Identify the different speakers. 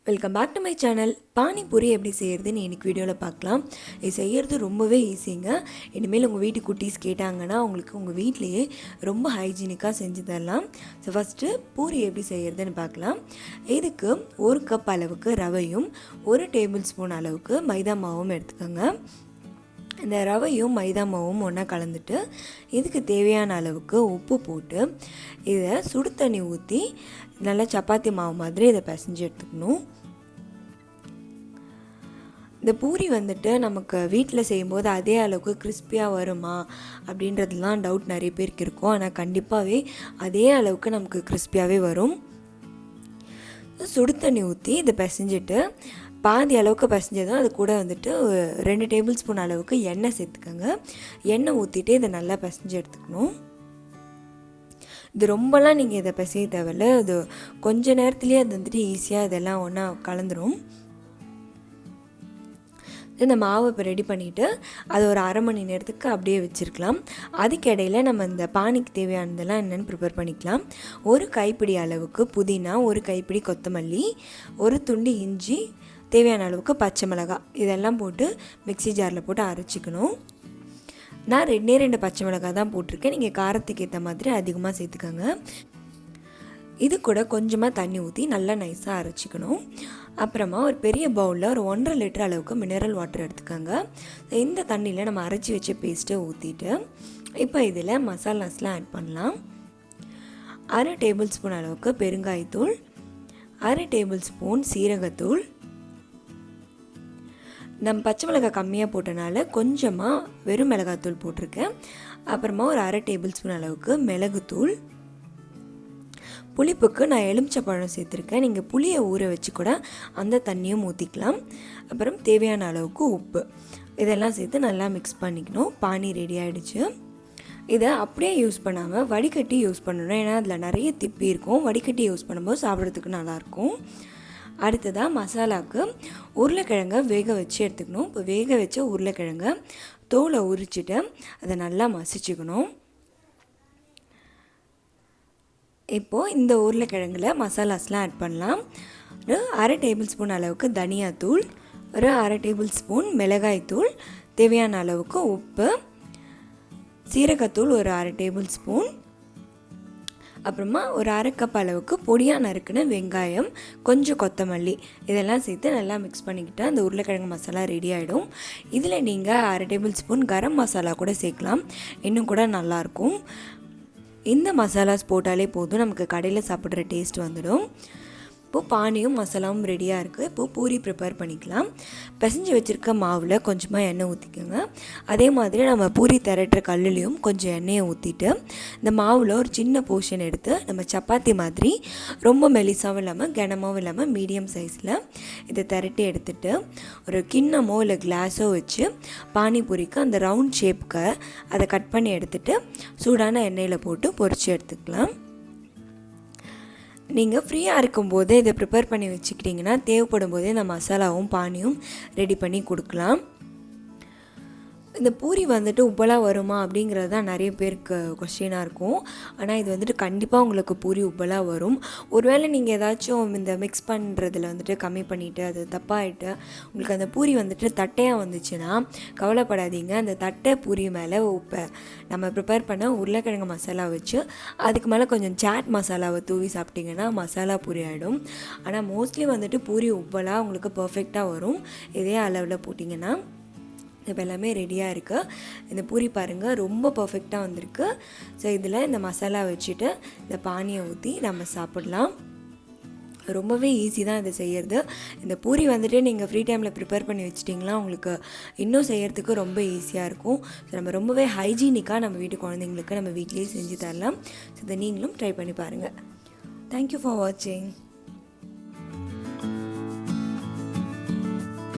Speaker 1: Welcome back to my channel. Panipuri எப்படி செய்கிறதுன்னு இன்றைக்கி வீடியோவில் பார்க்கலாம். இது செய்கிறது ரொம்பவே ஈஸிங்க. இனிமேல் உங்கள் வீட்டு குட்டீஸ் கேட்டாங்கன்னா உங்களுக்கு உங்கள் வீட்லேயே ரொம்ப ஹைஜீனிக்காக செஞ்சு தரலாம். ஸோ ஃபஸ்ட்டு பூரி எப்படி செய்கிறதுன்னு பார்க்கலாம். இதுக்கு 1 கப் அளவுக்கு ரவையும் 1 டேபிள் ஸ்பூன் அளவுக்கு மைதா மாவும் எடுத்துக்கோங்க. இந்த ரவையும் மைதா மாவும் ஒன்றா கலந்துட்டு இதுக்கு தேவையான அளவுக்கு உப்பு போட்டு இதை சுடு தண்ணி ஊற்றி நல்லா சப்பாத்தி மாவு மாதிரி இதை பிசைஞ்சு எடுத்துக்கணும். இந்த பூரி வந்துட்டு நமக்கு வீட்டில் செய்யும்போது அதே அளவுக்கு கிறிஸ்பியாக வருமா அப்படின்றதுலாம் டவுட் நிறைய பேருக்கு இருக்கும். ஆனால் கண்டிப்பாகவே அதே அளவுக்கு நமக்கு கிறிஸ்பியாகவே வரும். சுடு தண்ணி ஊற்றி இதை பிசைஞ்சிட்டு பாதி அளவுக்கு பிசைஞ்சதும் அது கூட வந்துட்டு 2 டேபிள் ஸ்பூன் அளவுக்கு எண்ணெய் சேர்த்துக்கோங்க. எண்ணெய் ஊற்றிட்டு இதை நல்லா பிசைஞ்சு எடுத்துக்கணும். இது ரொம்பலாம் நீங்கள் இதை பிசைய தேவையில்ல. இது கொஞ்சம் நேரத்துலேயே அது வந்துட்டு ஈஸியாக இதெல்லாம் ஒன்றா கலந்துரும். இந்த மாவை இப்போ ரெடி பண்ணிவிட்டு அது ஒரு அரை மணி நேரத்துக்கு அப்படியே வச்சுருக்கலாம். அதுக்கு இடையில் நம்ம இந்த பானிக்கு தேவையானதெல்லாம் என்னென்னு ப்ரிப்பேர் பண்ணிக்கலாம். 1 கைப்பிடி அளவுக்கு புதினா, 1 கைப்பிடி கொத்தமல்லி, 1 துண்டு இஞ்சி, தேவையான அளவுக்கு பச்சை மிளகாய் இதெல்லாம் போட்டு மிக்ஸி ஜாரில் போட்டு அரைச்சிக்கணும். நான் 2 பச்சை மிளகாய் தான் போட்டிருக்கேன். நீங்கள் காரத்துக்கு ஏற்ற மாதிரி அதிகமாக சேர்த்துக்கோங்க. இது கூட கொஞ்சமாக தண்ணி ஊற்றி நல்லா நைஸாக அரைச்சிக்கணும். அப்புறமா ஒரு பெரிய பவுலில் ஒரு 1.5 லிட்டர் அளவுக்கு மினரல் வாட்டர் எடுத்துக்கோங்க. இந்த தண்ணியில் நம்ம அரைச்சி வச்ச பேஸ்ட்டை ஊற்றிட்டு இப்போ இதில் மசாலாஸ்லாம் ஆட் பண்ணலாம். 1/2 டேபிள் ஸ்பூன் அளவுக்கு பெருங்காயத்தூள், 1/2 டேபிள் ஸ்பூன் சீரகத்தூள், நம்ம பச்சை மிளகாய் கம்மியாக போட்டனால கொஞ்சமாக வெறும் மிளகாத்தூள் போட்டிருக்கேன். அப்புறமா ஒரு 1/2 டேபிள் ஸ்பூன் அளவுக்கு மிளகுத்தூள். புளிப்புக்கு நான் எலுமிச்சப்பழம் சேர்த்துருக்கேன். நீங்கள் புளியை ஊற வச்சு கூட அந்த தண்ணியும் ஊற்றிக்கலாம். அப்புறம் தேவையான அளவுக்கு உப்பு இதெல்லாம் சேர்த்து நல்லா மிக்ஸ் பண்ணிக்கணும். பானி ரெடி ஆகிடுச்சு. இதை அப்படியே யூஸ் பண்ணாமல் வடிகட்டி யூஸ் பண்ணணும். ஏன்னா அதில் நிறைய திப்பி இருக்கும். வடிகட்டி யூஸ் பண்ணும்போது சாப்பிட்றதுக்கு நல்லாயிருக்கும். அடுத்ததாக மசாலாவுக்கு உருளைக்கிழங்கை வேக வச்சு எடுத்துக்கணும். இப்போ வேக வச்ச உருளைக்கிழங்கை தோலை உரிச்சிட்டு அதை நல்லா மசிச்சுக்கணும். இப்போது இந்த உருளைக்கிழங்கில் மசாலாஸ்லாம் ஆட் பண்ணலாம். ஒரு 1/2 டேபிள் ஸ்பூன் அளவுக்கு தனியாத்தூள், ஒரு 1/2 டேபிள் ஸ்பூன் மிளகாய்த்தூள், தேவையான அளவுக்கு உப்பு, சீரகத்தூள் ஒரு 1/2 டேபிள் ஸ்பூன், அப்புறமா ஒரு 1/2 கப் அளவுக்கு பொடியாக நறுக்குன வெங்காயம், கொஞ்சம் கொத்தமல்லி இதெல்லாம் சேர்த்து நல்லா மிக்ஸ் பண்ணிக்கிட்டு அந்த உருளைக்கிழங்கு மசாலா ரெடி ஆகிடும். இதில் நீங்கள் 1/2 டேபிள் ஸ்பூன் கரம் மசாலா கூட சேர்க்கலாம், இன்னும் கூட நல்லாயிருக்கும். இந்த மசாலாஸ் போட்டாலே போதும், நமக்கு கடையில் சாப்பிட்ற டேஸ்ட் வந்துடும். இப்போது பானியும் மசாலாவும் ரெடியாக இருக்குது. இப்போது பூரி ப்ரிப்பேர் பண்ணிக்கலாம். பிசைஞ்சு வச்சுருக்க மாவில் கொஞ்சமாக எண்ணெய் ஊற்றிக்கோங்க. அதே மாதிரி நம்ம பூரி திரட்டுற கல்லுலேயும் கொஞ்சம் எண்ணெயை ஊற்றிட்டு இந்த மாவில் ஒரு சின்ன போர்ஷன் எடுத்து நம்ம சப்பாத்தி மாதிரி ரொம்ப மெலிசாவும் இல்லாமல் கனமாகவும் இல்லாமல் மீடியம் சைஸில் இதை திரட்டி எடுத்துகிட்டு ஒரு கிண்ணமோ இல்லை கிளாஸோ வச்சு பானிபூரிக்கு அந்த ரவுண்ட் ஷேப்புக்கு அதை கட் பண்ணி எடுத்துகிட்டு சூடான எண்ணெயில் போட்டு பொரித்து எடுத்துக்கலாம். நீங்கள் ஃப்ரீயாக இருக்கும்போதே இதை ப்ரிப்பேர் பண்ணி வச்சுக்கிட்டிங்கன்னா தேவைப்படும் போதே இந்த மசாலாவும் பானியும் ரெடி பண்ணி கொடுக்கலாம். இந்த பூரி வந்துட்டு உப்பலாக வருமா அப்படிங்கிறது தான் நிறைய பேருக்கு கொஸ்டினாக இருக்கும். ஆனால் இது வந்துட்டு கண்டிப்பாக உங்களுக்கு பூரி உப்பலாக வரும். ஒருவேளை நீங்கள் ஏதாச்சும் இந்த மிக்ஸ் பண்ணுறதுல வந்துட்டு கம்மி பண்ணிவிட்டு அது தப்பாகிட்டு உங்களுக்கு அந்த பூரி வந்துட்டு தட்டையாக வந்துச்சுன்னா கவலைப்படாதீங்க. அந்த தட்டை பூரி மேலே நம்ம ப்ரிப்பேர் பண்ண உருளைக்கிழங்கு மசாலா வச்சு அதுக்கு மேலே கொஞ்சம் சாட் மசாலாவை தூவி சாப்பிட்டிங்கன்னா மசாலா பூரி ஆகிடும். ஆனால் மோஸ்ட்லி வந்துட்டு பூரி உப்பலாக உங்களுக்கு பர்ஃபெக்டாக வரும் இதே அளவில் போட்டிங்கன்னா. இப்போ எல்லாமே ரெடியாக இருக்குது. இந்த பூரி பாருங்கள் ரொம்ப பர்ஃபெக்டாக வந்திருக்கு. ஸோ இதில் இந்த மசாலா வச்சுட்டு இந்த பானியை ஊற்றி நம்ம சாப்பிடலாம். ரொம்பவே ஈஸி தான் இதை செய்கிறது. இந்த பூரி வந்துட்டு நீங்கள் ஃப்ரீ டைமில் ப்ரிப்பேர் பண்ணி வச்சிட்டிங்களா உங்களுக்கு இன்னும் செய்கிறதுக்கு ரொம்ப ஈஸியாக இருக்கும். ஸோ நம்ம ரொம்பவே ஹைஜீனிக்காக நம்ம வீட்டு குழந்தைங்களுக்கு நம்ம வீட்லேயே செஞ்சு தரலாம். ஸோ இதை நீங்களும் ட்ரை பண்ணி பாருங்கள். தேங்க்யூ ஃபார் வாட்சிங்.